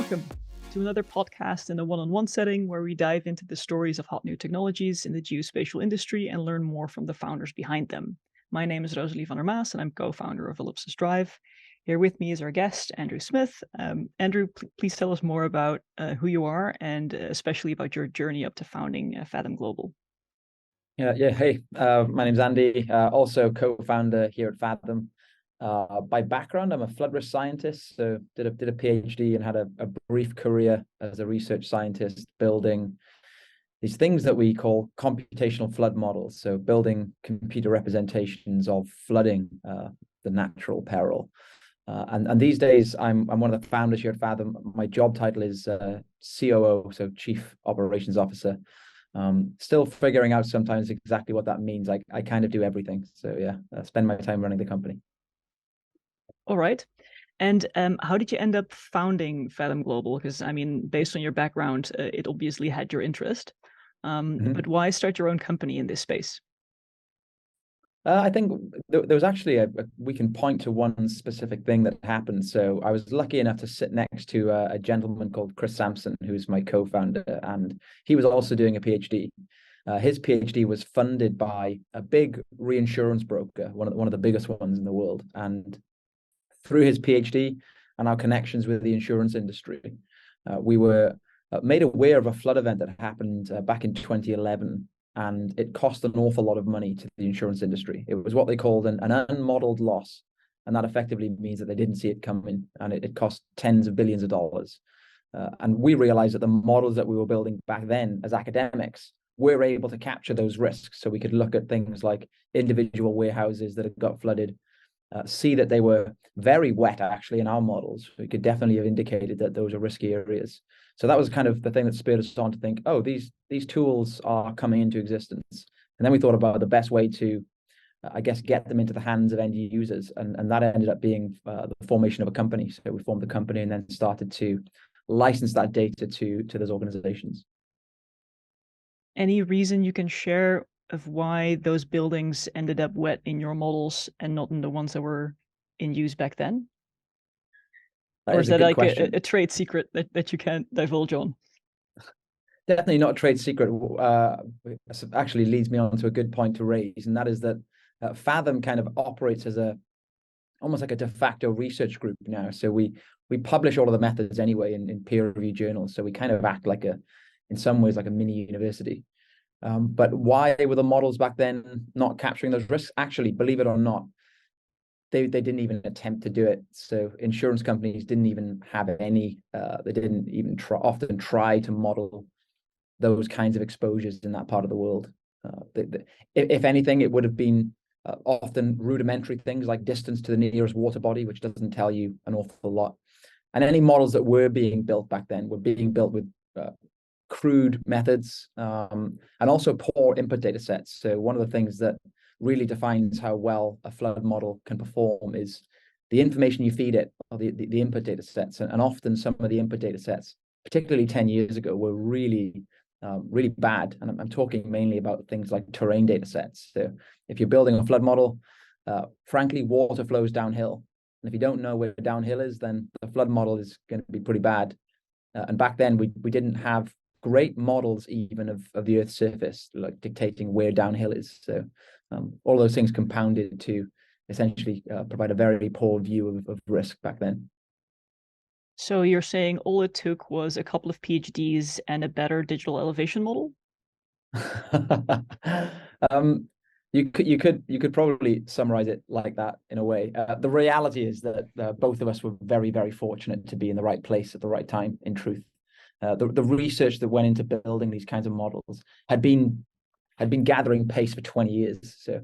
welcome to another podcast in a one-on-one setting where we dive into the stories of hot new technologies in the geospatial industry and learn more from the founders behind them. My name is Rosalie van der Maas, and I'm co-founder of Ellipsis Drive. Here with me is our guest, Andrew Smith. Andrew, please tell us more about who you are and especially about your journey up to founding Fathom Global. Yeah. Hey, my name's Andy, also co-founder here at Fathom. By background, I'm a flood risk scientist, so did a PhD and had a brief career as a research scientist building these things that we call computational flood models. So building computer representations of flooding, the natural peril. And these days, I'm one of the founders here at Fathom. My job title is COO, so Chief Operations Officer. Still figuring out sometimes exactly what that means. I kind of do everything. So yeah, I spend my time running the company. All right. And how did you end up founding Fathom Global? Because I mean, based on your background, it obviously had your interest. But why start your own company in this space? I think there was actually we can point to one specific thing that happened. So I was lucky enough to sit next to a gentleman called Chris Sampson, who's my co-founder, and he was also doing a PhD. His PhD was funded by a big reinsurance broker, one of the biggest ones in the world. And through his PhD and our connections with the insurance industry, we were made aware of a flood event that happened back in 2011. And it cost an awful lot of money to the insurance industry. It was what they called an unmodeled loss. And that effectively means that they didn't see it coming. And it cost tens of billions of dollars. And we realized that the models that we were building back then as academics were able to capture those risks. So we could look at things like individual warehouses that had got flooded, see that they were very wet actually in our models. We could definitely have indicated that those are risky areas. So that was kind of the thing that spurred us on to think, oh, these tools are coming into existence. And then we thought about the best way to, I guess, get them into the hands of end users. And that ended up being the formation of a company. So we formed the company and then started to license that data to those organizations. Any reason you can share of why those buildings ended up wet in your models and not in the ones that were in use back then? Or is that like a trade secret that you can't divulge on? Definitely not a trade secret. Actually leads me on to a good point to raise, and that is that Fathom kind of operates as almost like a de facto research group now. So we publish all of the methods anyway in peer-reviewed journals. So we kind of act like in some ways like a mini university. But why were the models back then not capturing those risks? Actually, believe it or not, they didn't even attempt to do it. So insurance companies didn't even have any. They didn't even often try to model those kinds of exposures in that part of the world. If anything, it would have been often rudimentary things like distance to the nearest water body, which doesn't tell you an awful lot. And any models that were being built back then were being built with crude methods and also poor input data sets. So one of the things that really defines how well a flood model can perform is the information you feed it, or the input data sets. And often some of the input data sets, particularly 10 years ago, were really bad. And I'm talking mainly about things like terrain data sets. So if you're building a flood model, frankly, water flows downhill. And if you don't know where downhill is, then the flood model is going to be pretty bad. And back then, we didn't have great models even of the Earth's surface, like dictating where downhill is. So all those things compounded to essentially provide a very poor view of risk back then. So you're saying all it took was a couple of PhDs and a better digital elevation model? You could probably summarize it like that in a way. The reality is that both of us were very, very fortunate to be in the right place at the right time, in truth. The research that went into building these kinds of models had been gathering pace for 20 years. So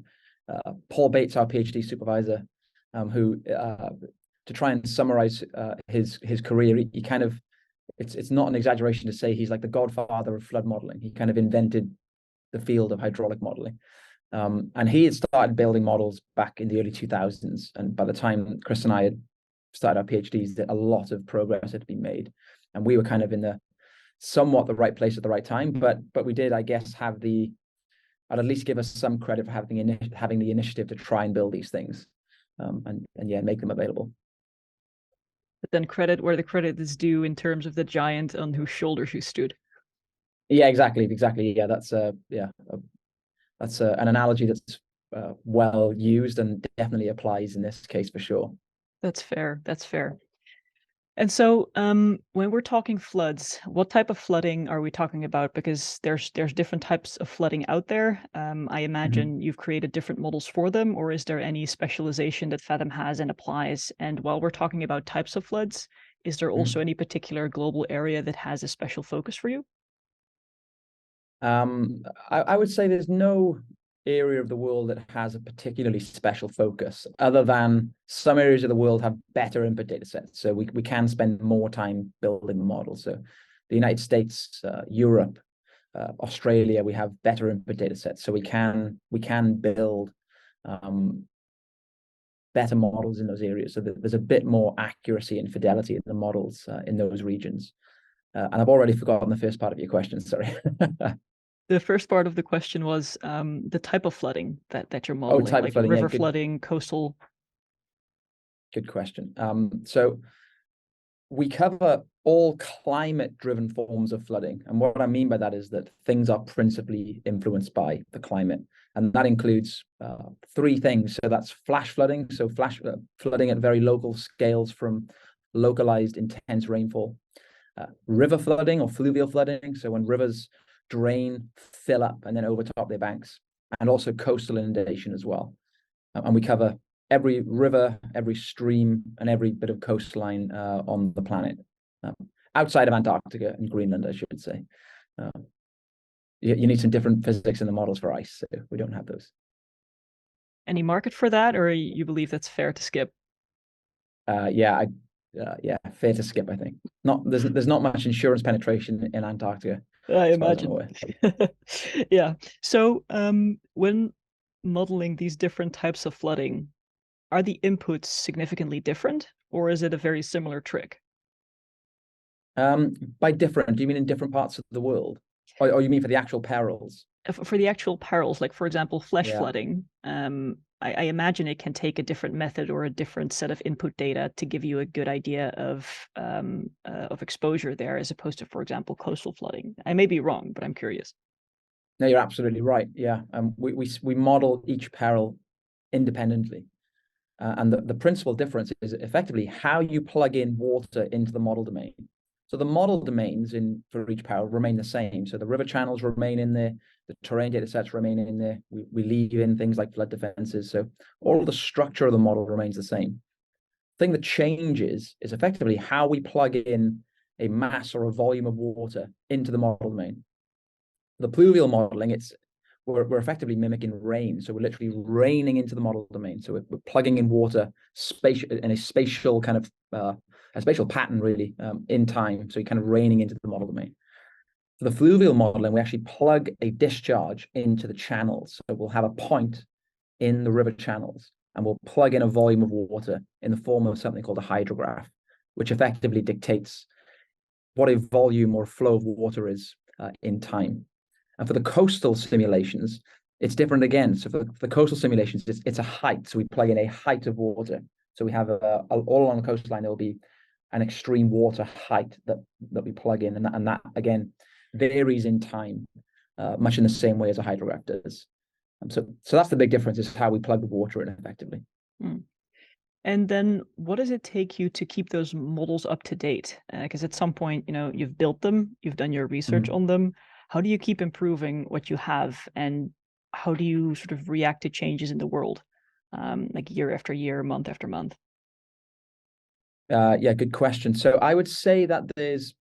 Paul Bates, our PhD supervisor, who to try and summarize his career, he kind of, it's not an exaggeration to say he's like the godfather of flood modeling. He kind of invented the field of hydraulic modeling. And he had started building models back in the early 2000s. And by the time Chris and I had started our PhDs, a lot of progress had been made. And we were kind of in the somewhat the right place at the right time. But we did, I guess, I'd at least give us some credit for having the initiative to try and build these things and yeah, make them available. But then credit where the credit is due in terms of the giant on whose shoulders you stood. Yeah, exactly. Yeah, that's an analogy that's well used and definitely applies in this case for sure. That's fair. That's fair. And so, when we're talking floods, what type of flooding are we talking about? Because there's different types of flooding out there. I Mhm. imagine you've created different models for them, or is there any specialization that Fathom has and applies? And while we're talking about types of floods, is there also Mhm. any particular global area that has a special focus for you? I would say there's no area of the world that has a particularly special focus, other than some areas of the world have better input data sets. So we can spend more time building the model. So the United States, Europe, Australia, we have better input data sets. So we can build better models in those areas. So that there's a bit more accuracy and fidelity in the models in those regions. And I've already forgotten the first part of your question. Sorry. The first part of the question was the type of flooding that you're Oh, modeling, type of like flooding. Yeah, river good flooding, coastal. good question. So we cover all climate-driven forms of flooding, and what I mean by that is that things are principally influenced by the climate, and that includes three things. So that's flash flooding, so flash flooding at very local scales from localized intense rainfall. River flooding or fluvial flooding, so when rivers drain, fill up, and then overtop their banks, and also coastal inundation as well. And we cover every river, every stream, and every bit of coastline on the planet, um, outside of Antarctica and Greenland, I should say. Uh, you need some different physics in the models for ice, so we don't have those. Any market for that, or you believe that's fair to skip? Yeah, fair to skip. I think not. There's not much insurance penetration in Antarctica, I as far as I'm imagine. aware. Yeah. So, when modeling these different types of flooding, are the inputs significantly different, or is it a very similar trick? By different, do you mean in different parts of the world, or you mean for the actual perils? For the actual perils, like for example, flash Yeah. flooding, I imagine it can take a different method or a different set of input data to give you a good idea of exposure there, as opposed to, for example, coastal flooding. I may be wrong, but I'm curious. No, you're absolutely right. Yeah, we model each peril independently, and the principal difference is effectively how you plug in water into the model domain. So the model domains in for each peril remain the same. So the river channels remain in there, the terrain data sets remain in there. We leave in things like flood defenses. So all the structure of the model remains the same. The thing that changes is effectively how we plug in a mass or a volume of water into the model domain. The pluvial modeling, we're effectively mimicking rain. So we're literally raining into the model domain. So we're plugging in water in a spatial kind of a spatial pattern really in time. So you're kind of raining into the model domain. For the fluvial modeling, we actually plug a discharge into the channels. So we'll have a point in the river channels and we'll plug in a volume of water in the form of something called a hydrograph, which effectively dictates what a volume or flow of water is in time. And for the coastal simulations, it's different again. So for the coastal simulations, it's a height. So we plug in a height of water. So we have all along the coastline, there will be an extreme water height that we plug in. And that again, varies in time, much in the same way as a hydrograph does. So that's the big difference is how we plug the water in effectively. Hmm. And then what does it take you to keep those models up to date? Because at some point, you've built them, you've done your research Mhm. on them. How do you keep improving what you have? And how do you sort of react to changes in the world, like year after year, month after month? Yeah, good question. So I would say that there's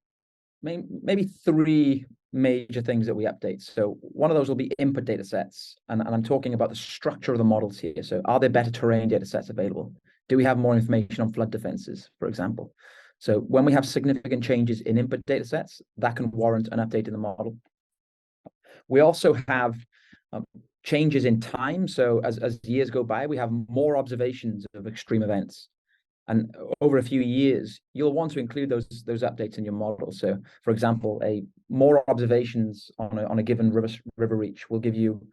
maybe three major things that we update. So one of those will be input data sets, and I'm talking about the structure of the models here. So are there better terrain data sets available? Do we have more information on flood defenses, for example? So when we have significant changes in input data sets, that can warrant an update in the model. We also have um, changes in time. So as years go by, we have more observations of extreme events. And over a few years, you'll want to include those updates in your model. So, for example, more observations on a given river reach will give you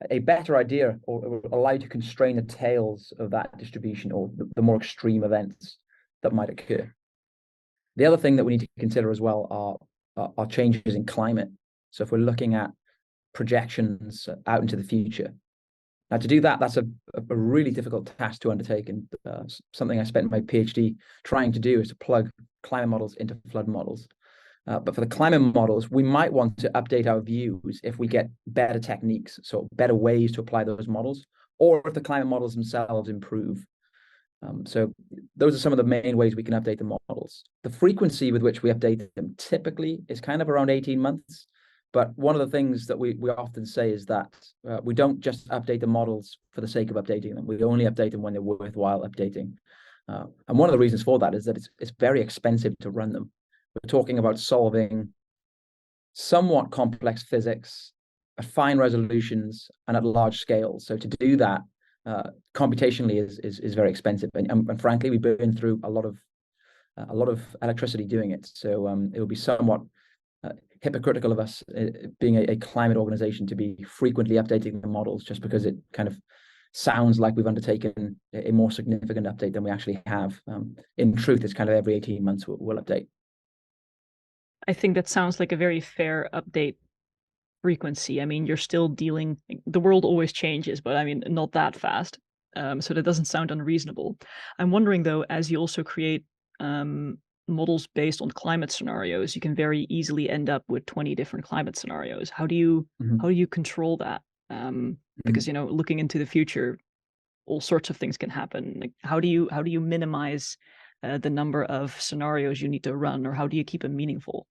a better idea or allow you to constrain the tails of that distribution or the more extreme events that might occur. The other thing that we need to consider as well are changes in climate. So if we're looking at projections out into the future, now to do that, that's a really difficult task to undertake, and something I spent my PhD trying to do is to plug climate models into flood models. But for the climate models, we might want to update our views if we get better techniques, so better ways to apply those models, or if the climate models themselves improve. So those are some of the main ways we can update the models. The frequency with which we update them typically is kind of around 18 months. But one of the things that we often say is that we don't just update the models for the sake of updating them. We only update them when they're worthwhile updating. And one of the reasons for that is that it's very expensive to run them. We're talking about solving somewhat complex physics at fine resolutions and at large scales. So to do that computationally is very expensive, and frankly, we burn through a lot of electricity doing it. So it would be somewhat hypocritical of us, being a climate organization, to be frequently updating the models just because it kind of sounds like we've undertaken a more significant update than we actually have. In truth, it's kind of every 18 months we'll update. I think that sounds like a very fair update frequency. I mean, you're still dealing, the world always changes, but I mean, not that fast. So that doesn't sound unreasonable. I'm wondering though, as you also create models based on climate scenarios, you can very easily end up with 20 different climate scenarios. How do you control that? Because, you know, looking into the future, all sorts of things can happen. Like, how do you minimize the number of scenarios you need to run, or how do you keep them meaningful?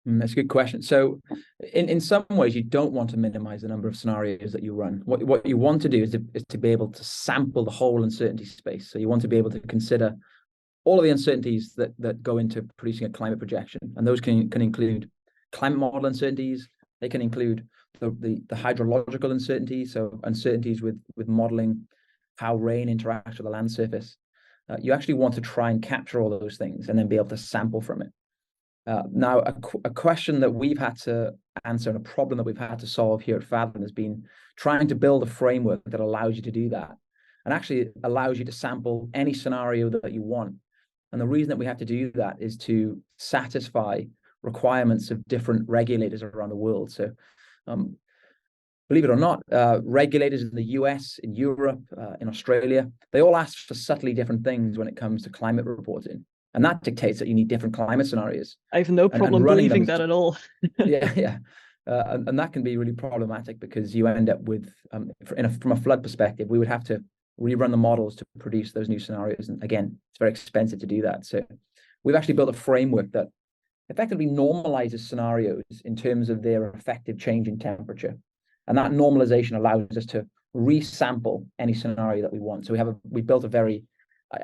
That's a good question. So in some ways, you don't want to minimize the number of scenarios that you run. What you want to do is to be able to sample the whole uncertainty space. So you want to be able to consider all of the uncertainties that go into producing a climate projection. And those can include climate model uncertainties. They can include the hydrological uncertainties, so uncertainties with modeling how rain interacts with the land surface. You actually want to try and capture all of those things and then be able to sample from it. Now, a question that we've had to answer and a problem that we've had to solve here at Fathom has been trying to build a framework that allows you to do that, and actually allows you to sample any scenario that you want. And the reason that we have to do that is to satisfy requirements of different regulators around the world. So believe it or not, regulators in the US, in Europe, in Australia, they all ask for subtly different things when it comes to climate reporting. And that dictates that you need different climate scenarios. I have no problem believing that at all. Yeah. And that can be really problematic, because you end up with, from a flood perspective, we would have to rerun the models to produce those new scenarios. And again, it's very expensive to do that. So we've actually built a framework that effectively normalizes scenarios in terms of their effective change in temperature. And that normalization allows us to resample any scenario that we want. So we built a very,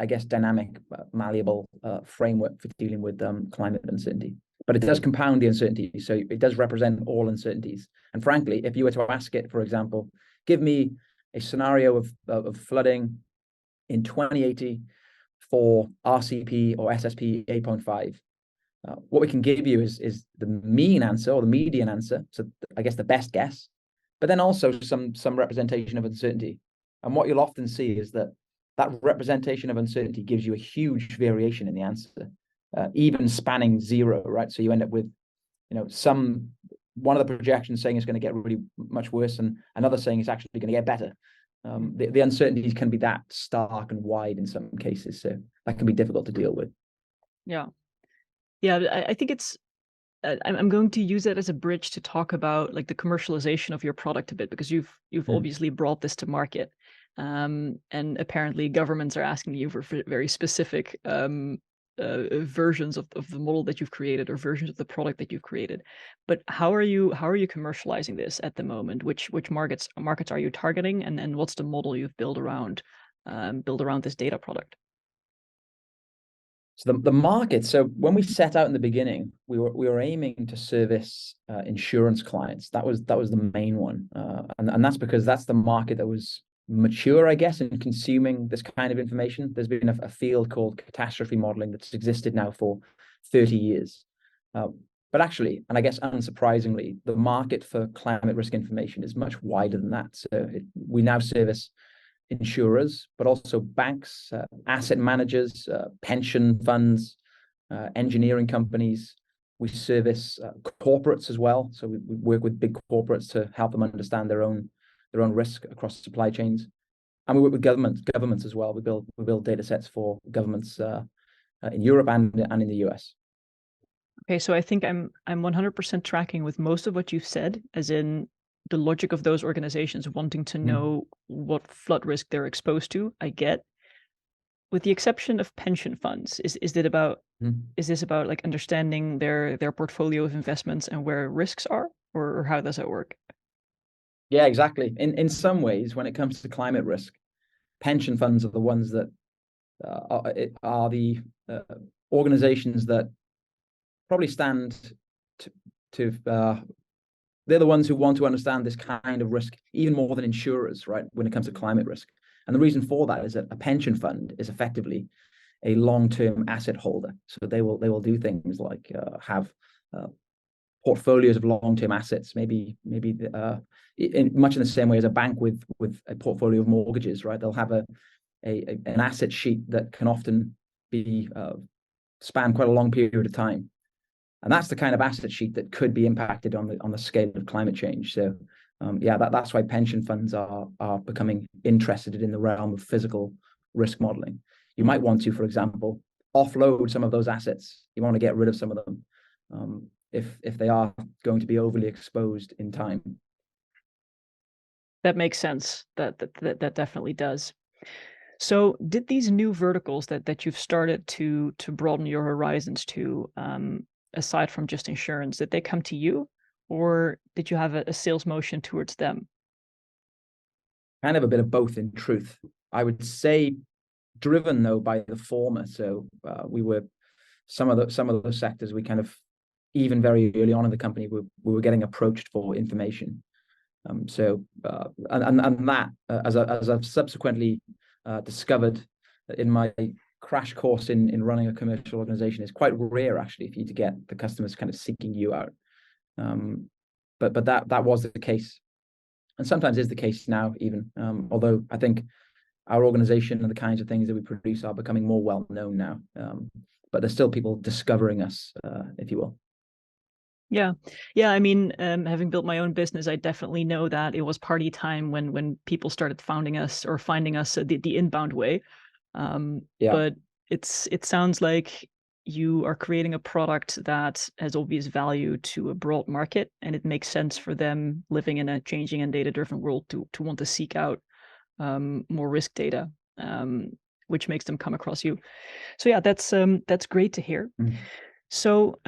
I guess, dynamic, malleable framework for dealing with climate uncertainty. But it does compound the uncertainty. So it does represent all uncertainties. And frankly, if you were to ask it, for example, give me a scenario of flooding in 2080 for RCP or SSP 8.5, what we can give you is the mean answer or the median answer. So I guess the best guess, but then also some representation of uncertainty. And what you'll often see is that representation of uncertainty gives you a huge variation in the answer, even spanning zero, right? So you end up with, one of the projections saying it's going to get really much worse, and another saying it's actually going to get better. The uncertainties can be that stark and wide in some cases, so that can be difficult to deal with. Yeah, I think it's. I'm going to use it as a bridge to talk about like the commercialization of your product a bit, because you've obviously brought this to market. And apparently governments are asking you for very specific versions of the model that you've created, or versions of the product that you've created. But how are you commercializing this at the moment? Which markets are you targeting, and what's the model you've built around this data product? So the market. So when we set out in the beginning, we were aiming to service insurance clients. That was the main one, and that's because that's the market that was mature, I guess, in consuming this kind of information. There's been a field called catastrophe modeling that's existed now for 30 years. But actually, and I guess unsurprisingly, the market for climate risk information is much wider than that. So we now service insurers, but also banks, asset managers, pension funds, engineering companies. We service corporates as well. So we work with big corporates to help them understand their own risk across supply chains. And we work with governments as well. We build data sets for governments in Europe and in the US. Okay, so I think I'm 100% tracking with most of what you've said, as in the logic of those organizations wanting to know what flood risk they're exposed to. I get. With the exception of pension funds, is this about like understanding their portfolio of investments and where risks are, or how does that work? Yeah, exactly. In some ways, when it comes to climate risk, pension funds are the ones that are the organizations that probably stand to they're the ones who want to understand this kind of risk even more than insurers, right? When it comes to climate risk. And the reason for that is that a pension fund is effectively a long-term asset holder. So they will do things like have portfolios of long-term assets, maybe in much in the same way as a bank with a portfolio of mortgages, right? They'll have an asset sheet that can often be span quite a long period of time. And that's the kind of asset sheet that could be impacted on the scale of climate change. So that's why pension funds are becoming interested in the realm of physical risk modeling. You might want to, for example, offload some of those assets. You want to get rid of some of them if they are going to be overly exposed in time. That makes sense. That definitely does. So did these new verticals that you've started to broaden your horizons to, aside from just insurance, did they come to you, or did you have a sales motion towards them? Kind of a bit of both, in truth. I would say driven though by the former. So we were some of those sectors we kind of, even very early on in the company, we were getting approached for information. And that as I've subsequently discovered in my crash course in running a commercial organization, is quite rare actually for you to get the customers kind of seeking you out. But that was the case, and sometimes is the case now even. Although I think our organization and the kinds of things that we produce are becoming more well known now. But there's still people discovering us, if you will. Yeah. I mean, having built my own business, I definitely know that it was party time when people started finding us the inbound way. But it sounds like you are creating a product that has obvious value to a broad market, and it makes sense for them living in a changing and data-driven world to want to seek out more risk data, which makes them come across you. So yeah, that's great to hear. So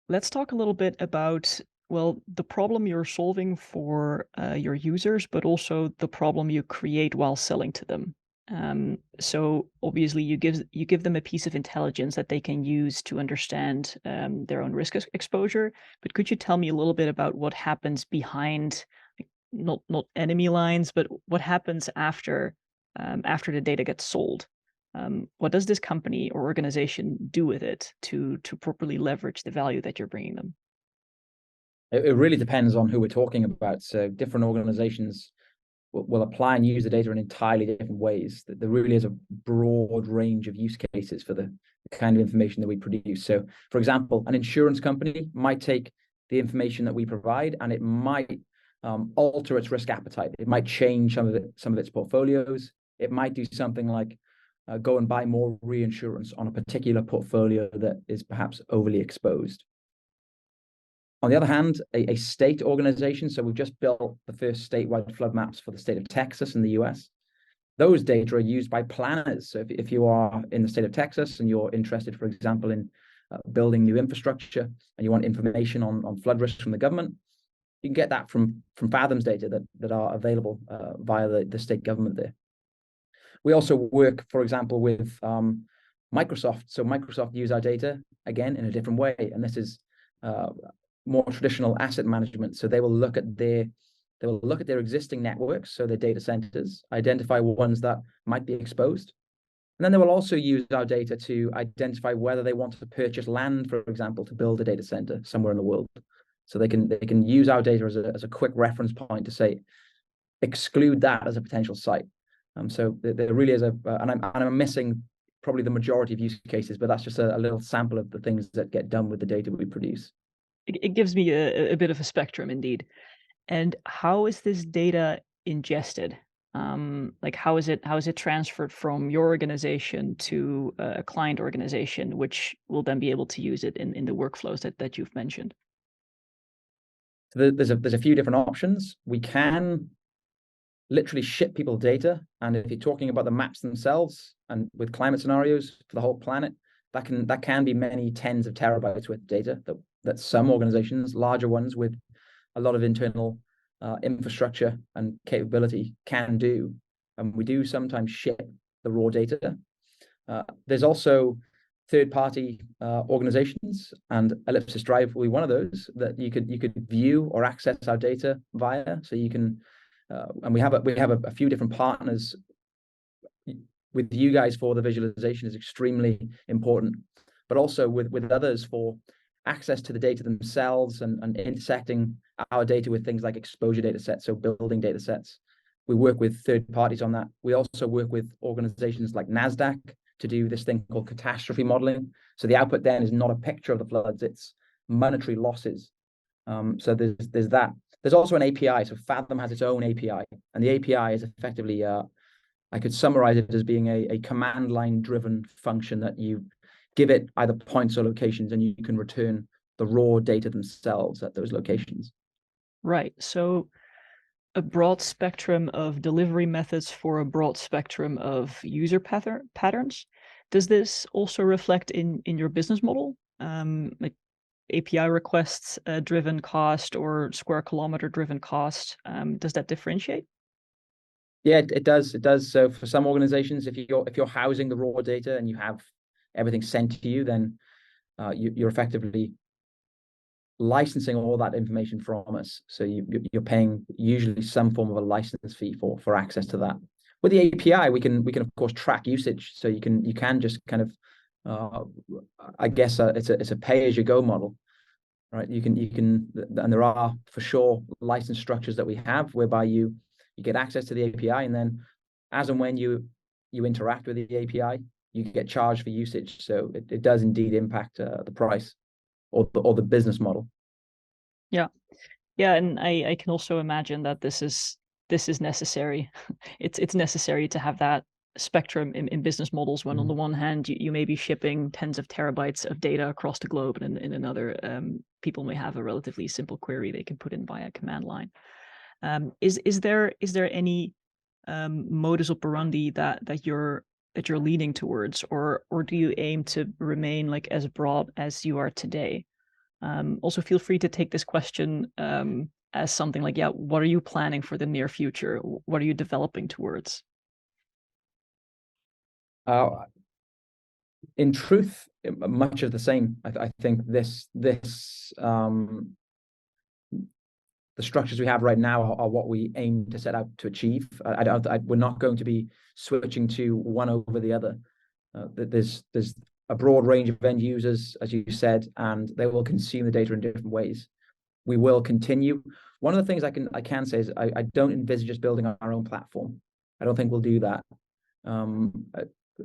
let's talk a little bit about, well, the problem you're solving for your users, but also the problem you create while selling to them. So obviously you give them a piece of intelligence that they can use to understand their own risk exposure. But could you tell me a little bit about what happens behind, not enemy lines, but what happens after the data gets sold? What does this company or organization do with it to properly leverage the value that you're bringing them? It really depends on who we're talking about. So different organizations will apply and use the data in entirely different ways. There really is a broad range of use cases for the kind of information that we produce. So, for example, an insurance company might take the information that we provide and it might alter its risk appetite. It might change some of its portfolios. It might do something like go and buy more reinsurance on a particular portfolio that is perhaps overly exposed. On the other hand, a state organization, so we've just built the first statewide flood maps for the state of Texas in the US. Those data are used by planners. So if you are in the state of Texas and you're interested, for example, in building new infrastructure and you want information on flood risk from the government, you can get that from Fathom's data that are available via the state government there. We also work, for example, with Microsoft. So Microsoft use our data, again, in a different way. And this is more traditional asset management. So they will look at their existing networks, so their data centers, identify ones that might be exposed. And then they will also use our data to identify whether they want to purchase land, for example, to build a data center somewhere in the world. So they can use our data as a quick reference point to say, exclude that as a potential site. So there really is and I'm missing probably the majority of use cases, but that's just a little sample of the things that get done with the data we produce. It gives me a bit of a spectrum indeed. And how is this data ingested? Like how is it transferred from your organization to a client organization, which will then be able to use it in the workflows that you've mentioned? So there's a few different options. We can literally ship people data, and if you're talking about the maps themselves and with climate scenarios for the whole planet, that can be many tens of terabytes worth of data that some organizations, larger ones with a lot of internal infrastructure and capability, can do. And we do sometimes ship the raw data. There's also third-party organizations, and Ellipsis Drive will be one of those that you could view or access our data via. So you can, and we have a few different partners with you guys for the visualization is extremely important, but also with others for access to the data themselves and intersecting our data with things like exposure data sets, so building data sets. We work with third parties on that. We also work with organizations like NASDAQ to do this thing called catastrophe modeling. So the output then is not a picture of the floods, it's monetary losses. So there's that. There's also an API. So Fathom has its own API, and the API is effectively, I could summarize it as being a command line driven function that you give it either points or locations, and you can return the raw data themselves at those locations. Right. So a broad spectrum of delivery methods for a broad spectrum of user patterns. Does this also reflect in your business model? Like API requests driven cost or square kilometer driven cost? Does that differentiate? Yeah, it does. It does. So for some organizations, if you're housing the raw data and you have everything sent to you, then you're effectively licensing all that information from us. So you're paying usually some form of a license fee for access to that. With the API, we can of course track usage. So you can just kind of I guess it's a pay as you go model, right? You can and there are for sure license structures that we have whereby you get access to the API, and then as and when you interact with the API, you get charged for usage. So it does indeed impact the price or the business model. Yeah. Yeah, and I can also imagine that this is necessary. It's necessary to have that spectrum in business models when on the one hand you may be shipping tens of terabytes of data across the globe, and in another people may have a relatively simple query they can put in via command line. Is there any modus operandi that you're leaning towards, or do you aim to remain like as broad as you are today? Also, feel free to take this question as something like, yeah, what are you planning for the near future? What are you developing towards? In truth, much of the same. I think the structures we have right now are what we aim to set out to achieve. We're not going to be switching to one over the other. There's a broad range of end users, as you said, and they will consume the data in different ways. We will continue. One of the things I can say is I don't envisage us building our own platform. I don't think we'll do that.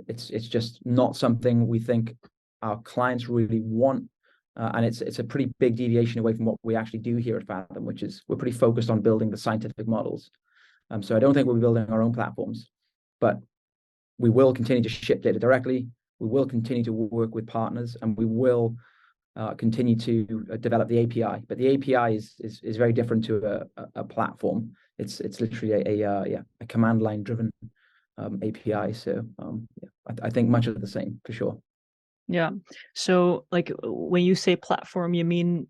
It's just not something we think our clients really want, and it's a pretty big deviation away from what we actually do here at Fathom, which is we're pretty focused on building the scientific models. So I don't think we'll be building our own platforms, but we will continue to ship data directly. We will continue to work with partners, and we will continue to develop the API. But the API is very different to a platform. It's literally a command line driven API. So I think much of the same for sure. Yeah. So like when you say platform, you mean,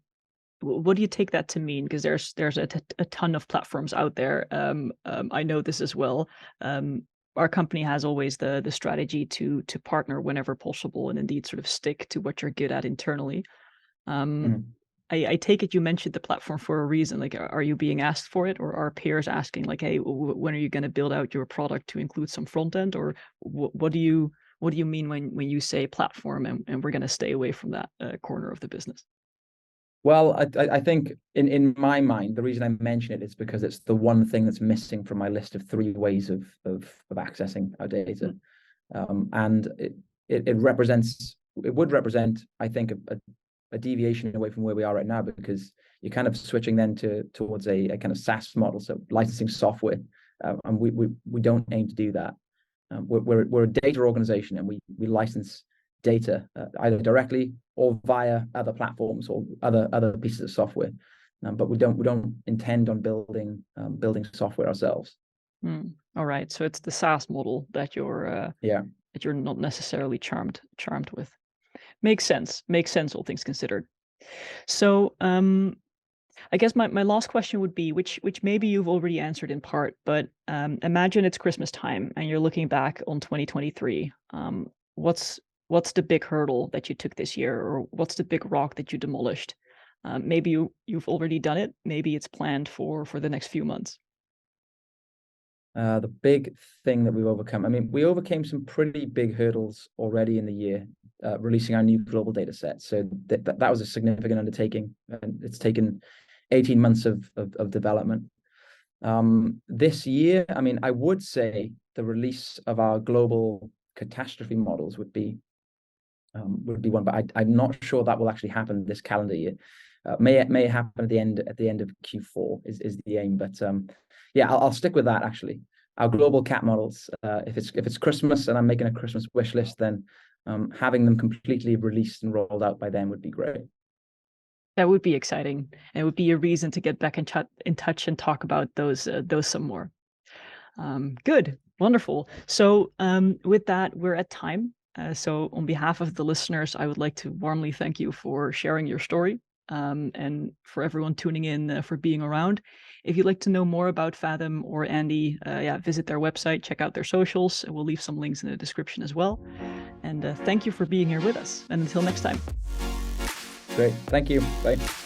what do you take that to mean? Because there's a ton of platforms out there. I know this as well. Our company has always the strategy to partner whenever possible, and indeed sort of stick to what you're good at internally. I take it you mentioned the platform for a reason. Like, are you being asked for it, or are peers asking like, hey, when are you going to build out your product to include some front end, or what do you mean when you say platform, and we're going to stay away from that corner of the business? Well, I think in my mind, the reason I mention it is because it's the one thing that's missing from my list of 3 ways of accessing our data. And it would represent, I think, a deviation away from where we are right now, because you're kind of switching then towards a kind of SaaS model, so licensing software, and we don't aim to do that. We're a data organization, and we license data either directly or via other platforms or other pieces of software, but we don't intend on building software ourselves. All right, so it's the SaaS model that you're that you're not necessarily charmed with. Makes sense, all things considered. So I guess my last question would be, which maybe you've already answered in part, but imagine it's Christmas time and you're looking back on 2023. What's the big hurdle that you took this year, or what's the big rock that you demolished? Maybe you've already done it. Maybe it's planned for the next few months. The big thing that we've overcome, I mean, we overcame some pretty big hurdles already in the year, releasing our new global data set. So that was a significant undertaking, and it's taken 18 months of development. This year, I mean, I would say the release of our global catastrophe models would be one, but I'm not sure that will actually happen this calendar year. May happen at the end of Q4 is the aim, but yeah, I'll stick with that. Actually, our global cat models. If it's Christmas and I'm making a Christmas wish list, then having them completely released and rolled out by then would be great. That would be exciting, and it would be a reason to get back in touch and talk about those some more. Good, wonderful. So with that, we're at time. So on behalf of the listeners, I would like to warmly thank you for sharing your story, and for everyone tuning in, for being around. If you'd like to know more about Fathom or Andy, visit their website, check out their socials. We'll leave some links in the description as well. And thank you for being here with us. And until next time. Great. Thank you. Bye.